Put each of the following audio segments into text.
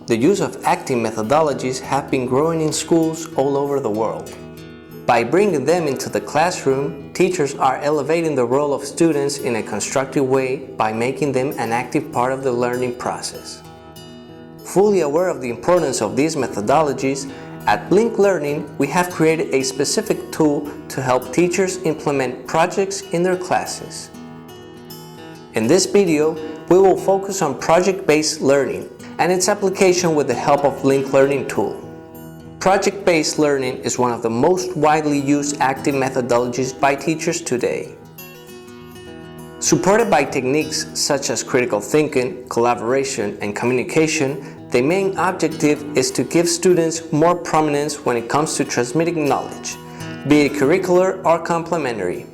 the use of acting methodologies have been growing in schools all over the world. By bringing them into the classroom, teachers are elevating the role of students in a constructive way by making them an active part of the learning process. Fully aware of the importance of these methodologies, at BlinkLearning, we have created a specific tool to help teachers implement projects in their classes. In this video, we will focus on project-based learning and its application with the help of BlinkLearning tool. Project-based learning is one of the most widely used active methodologies by teachers today. Supported by techniques such as critical thinking, collaboration, and communication, the main objective is to give students more prominence when it comes to transmitting knowledge, be it curricular or complementary.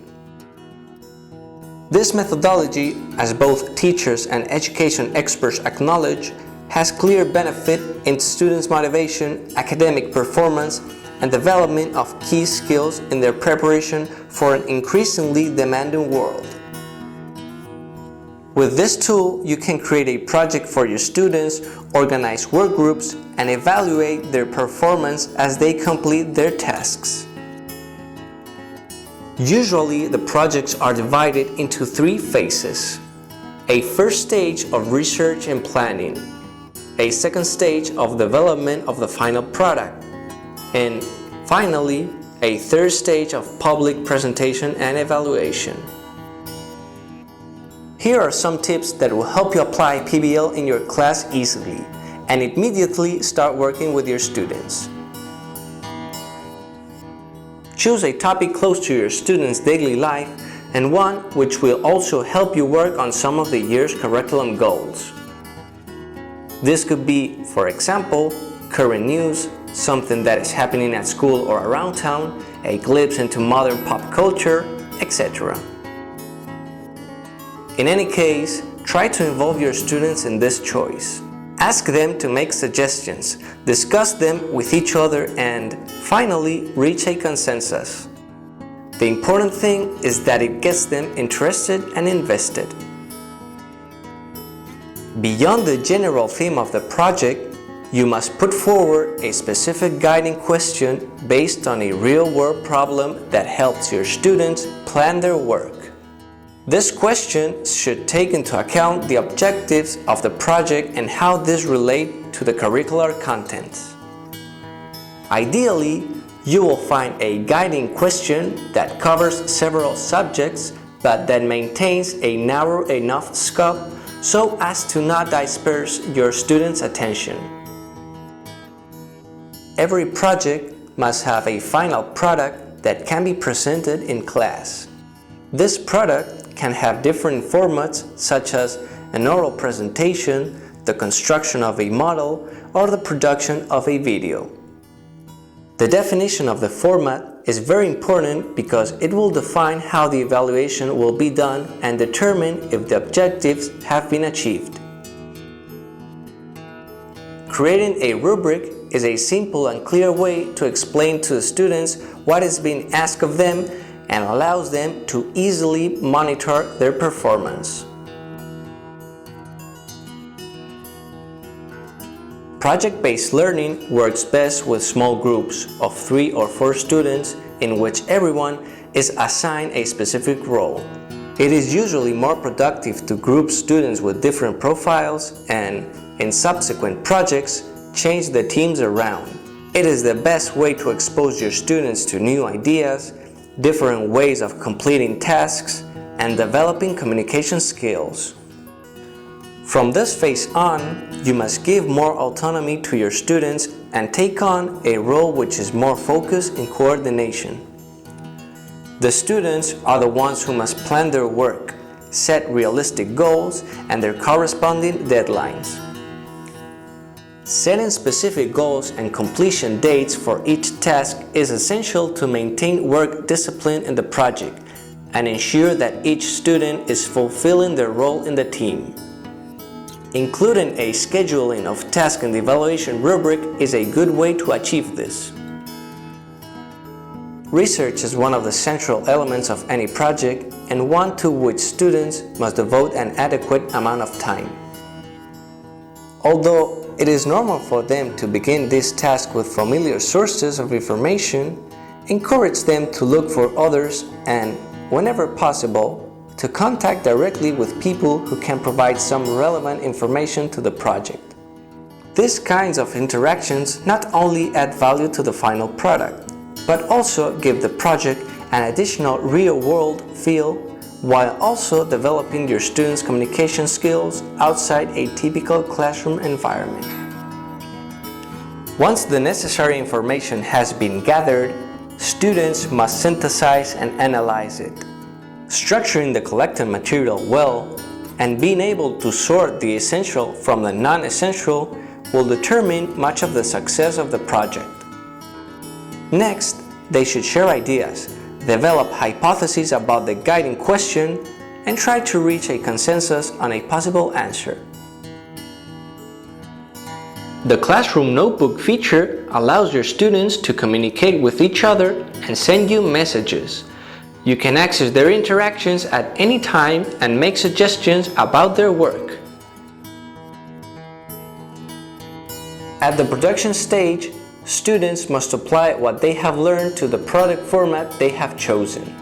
This methodology, as both teachers and education experts acknowledge, has clear benefit in students' motivation, academic performance, and development of key skills in their preparation for an increasingly demanding world. With this tool, you can create a project for your students, organize work groups, and evaluate their performance as they complete their tasks. Usually, the projects are divided into 3 phases. A first stage of research and planning, a second stage of development of the final product, and finally, a third stage of public presentation and evaluation. Here are some tips that will help you apply PBL in your class easily and immediately start working with your students. Choose a topic close to your students' daily life and one which will also help you work on some of the year's curriculum goals. This could be, for example, current news, something that is happening at school or around town, a glimpse into modern pop culture, etc. In any case, try to involve your students in this choice. Ask them to make suggestions, discuss them with each other, and finally reach a consensus. The important thing is that it gets them interested and invested. Beyond the general theme of the project, you must put forward a specific guiding question based on a real-world problem that helps your students plan their work. This question should take into account the objectives of the project and how these relate to the curricular contents. Ideally, you will find a guiding question that covers several subjects but that maintains a narrow enough scope so as to not disperse your students' attention. Every project must have a final product that can be presented in class. This product can have different formats such as an oral presentation, the construction of a model, or the production of a video. The definition of the format is very important because it will define how the evaluation will be done and determine if the objectives have been achieved. Creating a rubric is a simple and clear way to explain to the students what is being asked of them and allows them to easily monitor their performance. Project-based learning works best with small groups of 3 or 4 students in which everyone is assigned a specific role. It is usually more productive to group students with different profiles and, in subsequent projects, change the teams around. It is the best way to expose your students to new ideas, different ways of completing tasks, and developing communication skills. From this phase on, you must give more autonomy to your students and take on a role which is more focused in coordination. The students are the ones who must plan their work, set realistic goals, and their corresponding deadlines. Setting specific goals and completion dates for each task is essential to maintain work discipline in the project and ensure that each student is fulfilling their role in the team. Including a scheduling of tasks in the evaluation rubric is a good way to achieve this. Research is one of the central elements of any project and one to which students must devote an adequate amount of time. Although it is normal for them to begin this task with familiar sources of information, encourage them to look for others, and, whenever possible, to contact directly with people who can provide some relevant information to the project. These kinds of interactions not only add value to the final product, but also give the project an additional real-world feel while also developing your students' communication skills outside a typical classroom environment. Once the necessary information has been gathered, students must synthesize and analyze it. Structuring the collected material well and being able to sort the essential from the non-essential will determine much of the success of the project. Next, they should share ideas, develop hypotheses about the guiding question, and try to reach a consensus on a possible answer. The classroom notebook feature allows your students to communicate with each other and send you messages. You can access their interactions at any time and make suggestions about their work. At the production stage, students must apply what they have learned to the product format they have chosen.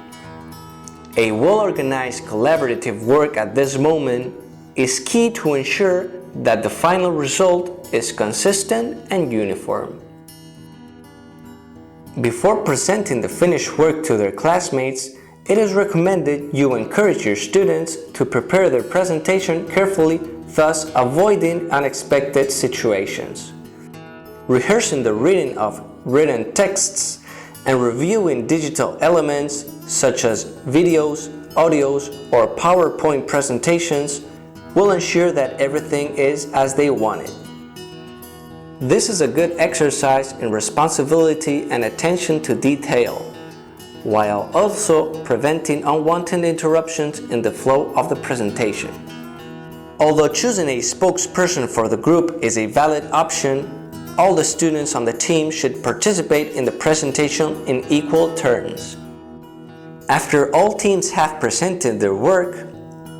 A well-organized collaborative work at this moment is key to ensure that the final result is consistent and uniform. Before presenting the finished work to their classmates, it is recommended you encourage your students to prepare their presentation carefully, thus avoiding unexpected situations. Rehearsing the reading of written texts and reviewing digital elements such as videos, audios, or PowerPoint presentations will ensure that everything is as they want it. This is a good exercise in responsibility and attention to detail, while also preventing unwanted interruptions in the flow of the presentation. Although choosing a spokesperson for the group is a valid option, all the students on the team should participate in the presentation in equal turns. After all teams have presented their work,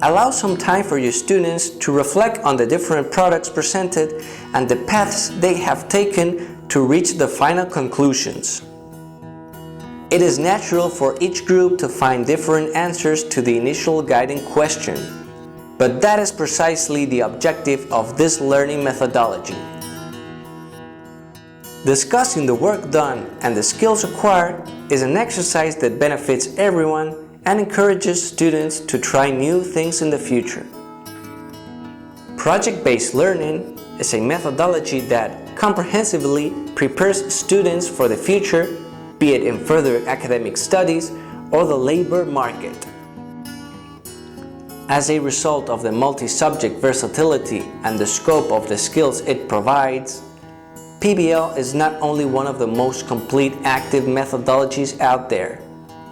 allow some time for your students to reflect on the different products presented and the paths they have taken to reach the final conclusions. It is natural for each group to find different answers to the initial guiding question, but that is precisely the objective of this learning methodology. Discussing the work done and the skills acquired is an exercise that benefits everyone and encourages students to try new things in the future. Project-based learning is a methodology that comprehensively prepares students for the future, be it in further academic studies or the labor market. As a result of the multi-subject versatility and the scope of the skills it provides, PBL is not only one of the most complete active methodologies out there,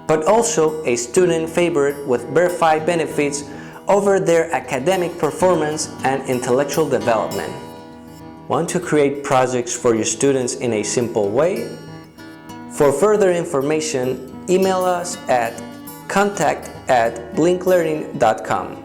but also a student favorite with verified benefits over their academic performance and intellectual development. Want to create projects for your students in a simple way? For further information, email us at contact@blinklearning.com.